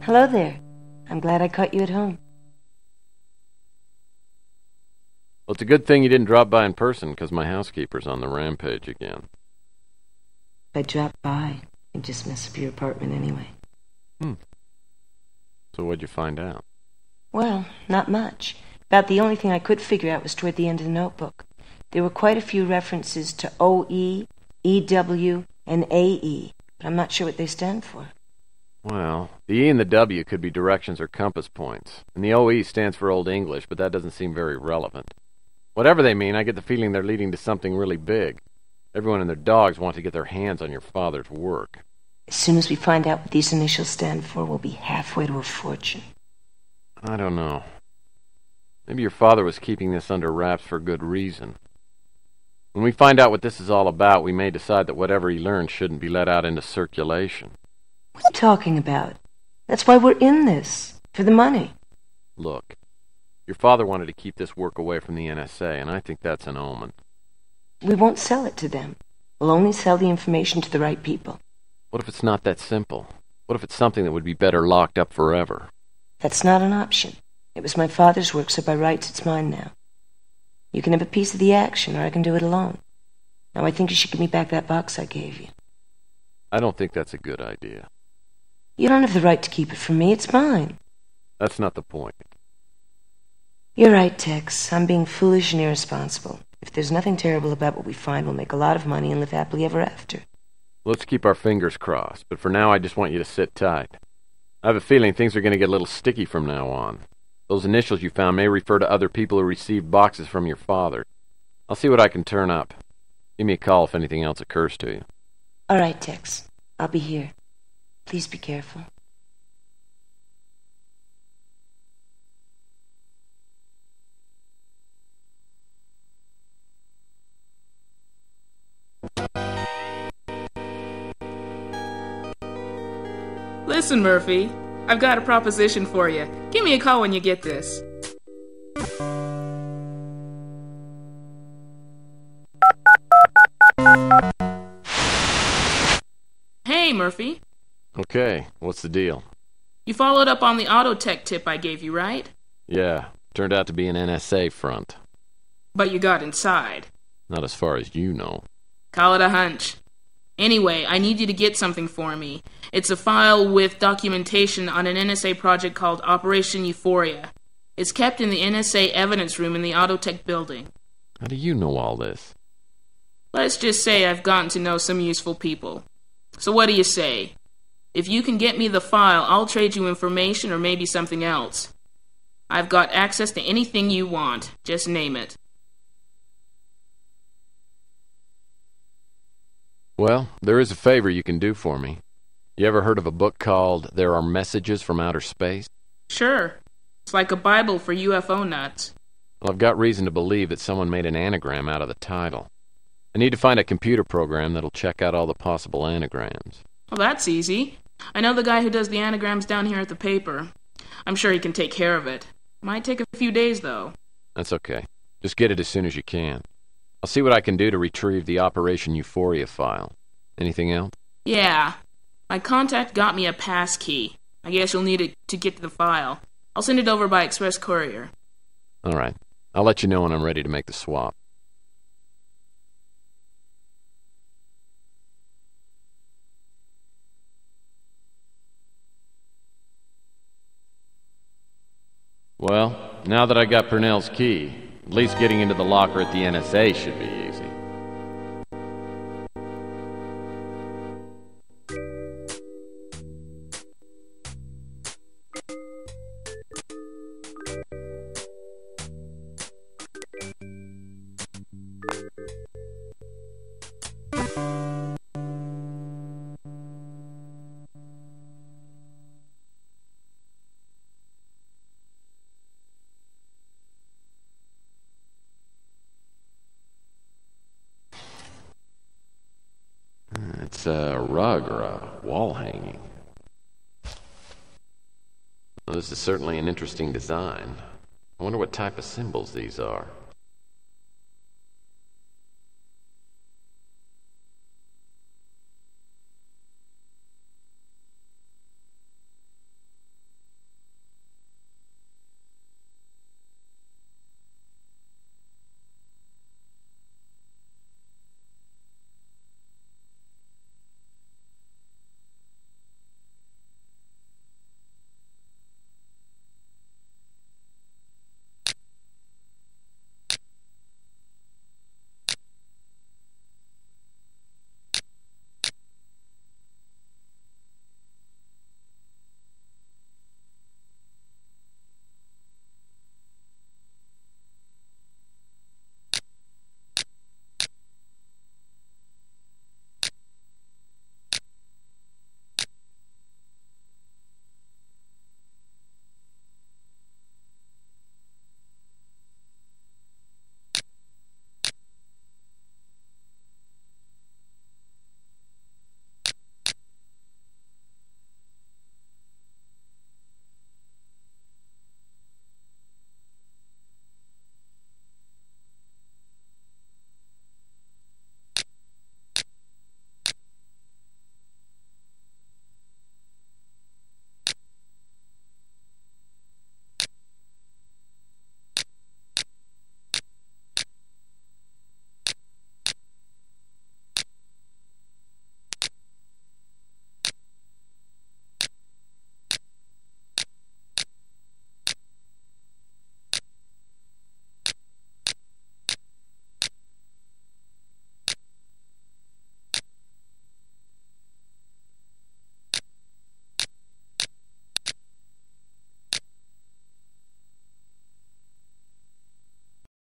Hello there. I'm glad I caught you at home. Well, it's a good thing you didn't drop by in person, because my housekeeper's on the rampage again. If I dropped by, I'd just mess up your apartment anyway. So what'd you find out? Well, not much. About the only thing I could figure out was toward the end of the notebook. There were quite a few references to OE, EW, and AE, but I'm not sure what they stand for. Well, the E and the W could be directions or compass points, and the OE stands for Old English, but that doesn't seem very relevant. Whatever they mean, I get the feeling they're leading to something really big. Everyone and their dogs want to get their hands on your father's work. As soon as we find out what these initials stand for, we'll be halfway to a fortune. I don't know. Maybe your father was keeping this under wraps for good reason. When we find out what this is all about, we may decide that whatever he learned shouldn't be let out into circulation. What are you talking about? That's why we're in this. For the money. Look, your father wanted to keep this work away from the NSA, and I think that's an omen. We won't sell it to them. We'll only sell the information to the right people. What if it's not that simple? What if it's something that would be better locked up forever? That's not an option. It was my father's work, so by rights it's mine now. You can have a piece of the action, or I can do it alone. Now I think you should give me back that box I gave you. I don't think that's a good idea. You don't have the right to keep it from me. It's mine. That's not the point. You're right, Tex. I'm being foolish and irresponsible. If there's nothing terrible about what we find, we'll make a lot of money and live happily ever after. Let's keep our fingers crossed, but for now I just want you to sit tight. I have a feeling things are going to get a little sticky from now on. Those initials you found may refer to other people who received boxes from your father. I'll see what I can turn up. Give me a call if anything else occurs to you. All right, Tex. I'll be here. Please be careful. Listen, Murphy, I've got a proposition for you. Give me a call when you get this. Hey, Murphy. Okay, what's the deal? You followed up on the auto tech tip I gave you, right? Yeah, turned out to be an NSA front. But you got inside. Not as far as you know. Call it a hunch. Anyway, I need you to get something for me. It's a file with documentation on an NSA project called Operation Euphoria. It's kept in the NSA evidence room in the Autotech building. How do you know all this? Let's just say I've gotten to know some useful people. So what do you say? If you can get me the file, I'll trade you information or maybe something else. I've got access to anything you want. Just name it. Well, there is a favor you can do for me. You ever heard of a book called There Are Messages from Outer Space? Sure. It's like a Bible for UFO nuts. Well, I've got reason to believe that someone made an anagram out of the title. I need to find a computer program that'll check out all the possible anagrams. Well, that's easy. I know the guy who does the anagrams down here at the paper. I'm sure he can take care of it. Might take a few days, though. That's okay. Just get it as soon as you can. I'll see what I can do to retrieve the Operation Euphoria file. Anything else? Yeah. My contact got me a pass key. I guess you'll need it to get to the file. I'll send it over by express courier. All right. I'll let you know when I'm ready to make the swap. Well, now that I got Pernell's key, at least getting into the locker at the NSA should be easy. It's a rug or a wall hanging. Well, this is certainly an interesting design. I wonder what type of symbols these are.